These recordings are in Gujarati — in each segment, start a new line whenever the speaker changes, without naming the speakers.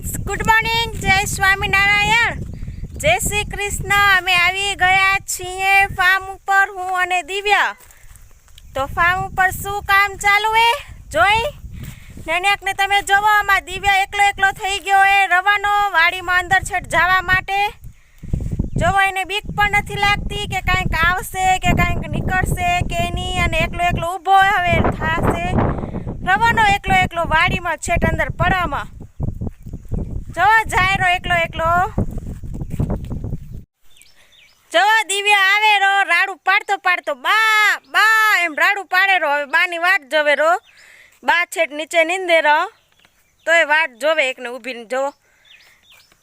Friends, good morning. જય સ્વામિનારાયણ, જય શ્રી કૃષ્ણ. અમે આવી ગયા છીએ ફાર્મ ઉપર, હું અને દિવ્યા. તો ફાર્મ ઉપર શું કામ ચાલુ હે જોઈ નેનેકને તમે જોવો. આમાં દિવ્યા એકલો થઈ ગયો એ રવાનો વાડીમાં અંદર છેટ જવા માટે. જોવો એને બીક પણ નથી લાગતી કે કાંઈક આવશે કે કાંઈક નીકળશે કે નહીં, અને એકલો ઊભો હવે થાશે રવાનો એકલો વાડીમાં છેટ અંદર પડામાં. જો જાય એકલો જો દિવ્યા આવે રો રાડું પાડતો બા બા એમ રાડું પાડે રો. હવે બાની વાટ જોવે રો. બા છેટ નીચે નીંદે રો તો એ વાટ જોવે એકને ઊભીને. જોવો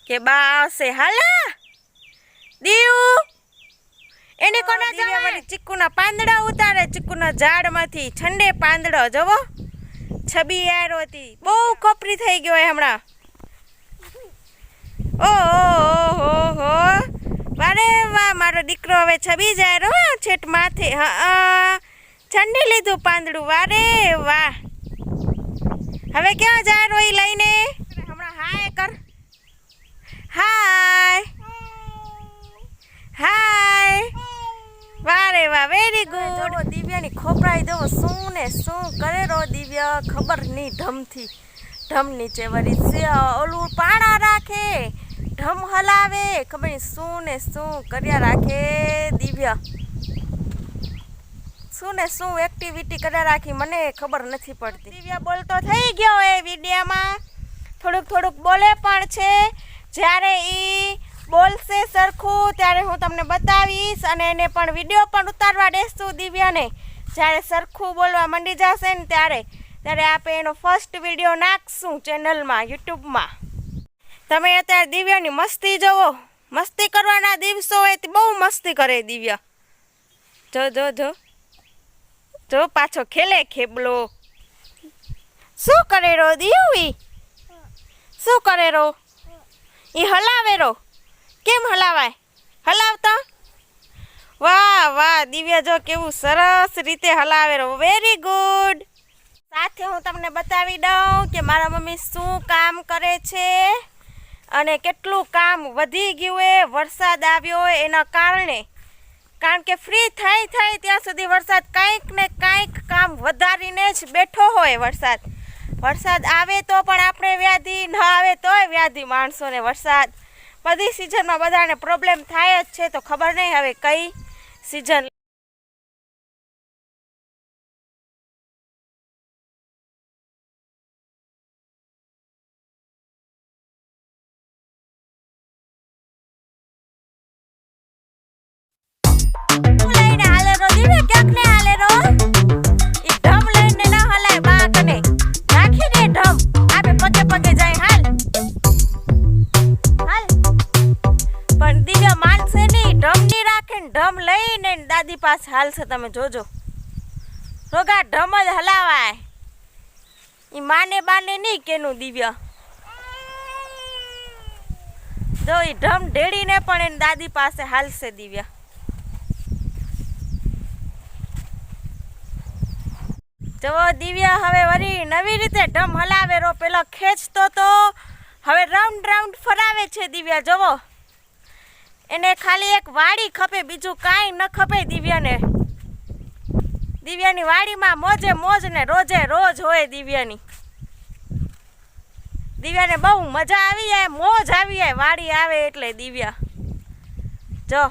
કે બા આવશે. હાલા દીવ એને કોના જવા વળી ચીકુના પાંદડા ઉતારે ચીકુના ઝાડમાંથી. ઠંડે પાંદડો જોવો છબી આરો હતી. બહુ કોપરી થઈ ગયો હમણાં. ઓહો વારે વાહ, મારો દીકરો હવે છબી જાય રો છેટ માથે. હા ઠંડી લીધું પાંદડું. વારે વાહ, હવે ક્યાં જાય રો ઈ લઈને? હમણાં હાય કર. હાય વારે વાહ, વેરી ગુડ. દિવ્યાની ખોપરાઈ દો શું ને શું કરે રો દિવ્યા ખબર નહીં. ઢમ નીચે વળી ઓલું પાણા રાખે, ઢમ હલાવે, ખબર નહીં શું ને શું કર્યા રાખે દિવ્યા. શું ને શું એક્ટિવિટી કર્યા રાખી મને ખબર નથી પડતી. દિવ્યા બોલતો થઈ ગયો એ વિડીયામાં, થોડુંક બોલે પણ છે. જ્યારે એ બોલશે સરખું ત્યારે હું તમને બતાવીશ, અને એને પણ વિડીયો પણ ઉતારવા દેશું દિવ્યાને. જ્યારે સરખું બોલવા માંડી જશે ને ત્યારે આપણે એનો ફર્સ્ટ વિડીયો નાખશું ચેનલમાં, યુટ્યુબમાં. તમે અત્યારે દિવ્યાની મસ્તી જોવો. મસ્તી કરવાના દિવસો હોય તે બહુ મસ્તી કરે દિવ્યા. જો પાછો ખેલે ખેબલો. શું કરે રો દિવ્યા? શું કરે રો? એ હલાવે રો. કેમ હલાવાય? હલાવતા વાહ દિવ્યા જો કેવું સરસ રીતે હલાવે રો. Very good. સાથે હું તમને બતાવી દઉં કે મારા મમ્મી શું કામ કરે છે અને કેટલું કામ વધી ગયું એ વરસાદ આવ્યો એના કારણે. કારણ કે ફ્રી થાય ત્યાં સુધી વરસાદ કાંઈક ને કાંઈક કામ વધારીને જ બેઠો હોય. વરસાદ આવે તો પણ આપણે વ્યાધિ, ન આવે તોય વ્યાધિ માણસોને. વરસાદ બધી સિઝનમાં બધાને પ્રોબ્લેમ થાય જ છે. તો ખબર નહીં હવે કઈ સિઝન. લઈને હાલે રો દિવ્યા, ક્યાંક ને હાલે રો. ઈ ઢમ લઈને ન હલાય બા કને. રાખી દે ઢમ, આપે પગે જાય. હાલ પણ દિવ્યા માનશે નહીં, ઢમ નહીં રાખે ને ઢમ લઈને દાદી પાસે હાલશે. તમે જોજો રોગા ઢમ જ હલાવાય. ઈ માને બાને નહીં કેનું દિવ્યા. જો ઈ ઢમ ઢેડીને પણ એની દાદી પાસે હાલશે દિવ્યા. જો દિવ્યા હવે વળી નવી રીતે ઢમ હલાવે રો. પેલો ખેંચતો તો હવે રાઉન્ડ ફરાવે છે દિવ્યા. જોવો એને ખાલી એક વાડી ખપે, બીજું કાંઈ ન ખપે દિવ્યાને. દિવ્યાની વાડીમાં મોજ ને રોજ હોય દિવ્યાની. દિવ્યાને બહુ મજા આવી જાય, મોજ આવી જાય વાડી આવે એટલે દિવ્યા. જો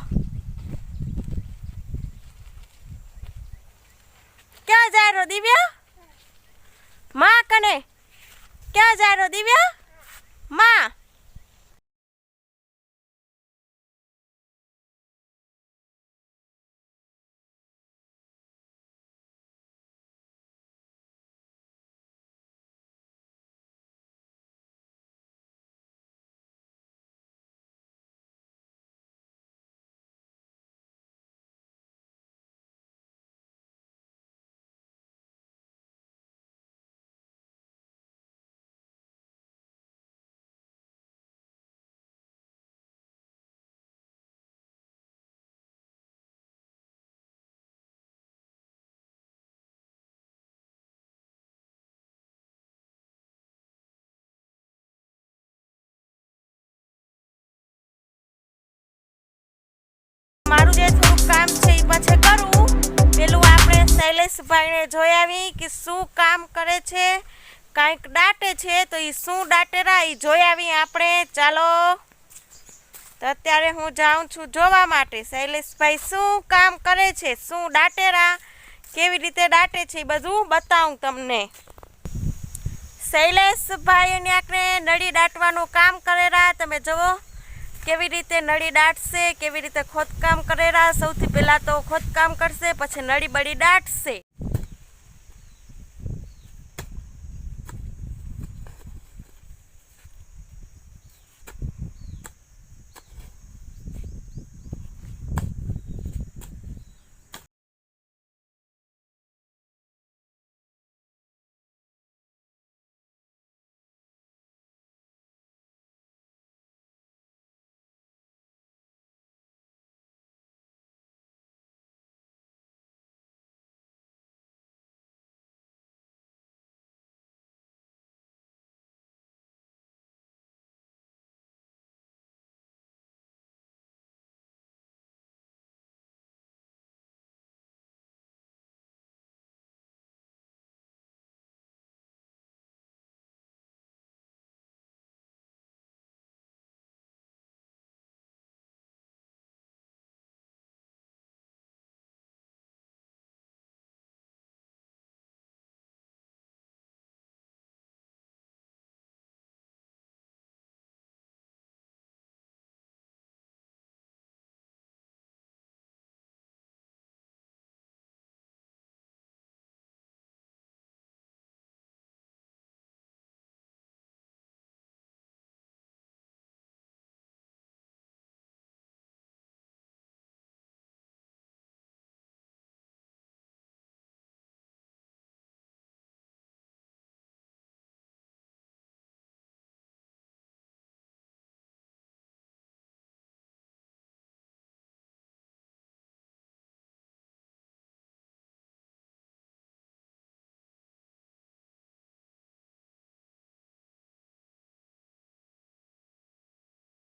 ક્યાં જાય રો દિવ્યા? માં કને ક્યાં જાય રો દિવ્યા? માં કામ છે એ પછી કરું. પેલું આપણે શૈલેષભાઈને જોઈ આવી કે શું કામ કરે છે. કાંઈક દાટે છે તો એ શું દાટેરા એ જોઈ આવી આપણે. ચાલો તો અત્યારે હું જાઉં છું જોવા માટે શૈલેષભાઈ શું કામ કરે છે, શું દાટેરા, કેવી રીતે દાટે છે એ બધું બતાવું તમને. શૈલેષભાઈ આપણે નળી દાટવાનું કામ કરેરા. તમે જુઓ કેવી રીતે નળી દાટશે, કેવી રીતે ખોદકામ કરેરા. સૌથી પહેલાં તો ખોદકામ કરશે, પછી નળી બળી દાટશે.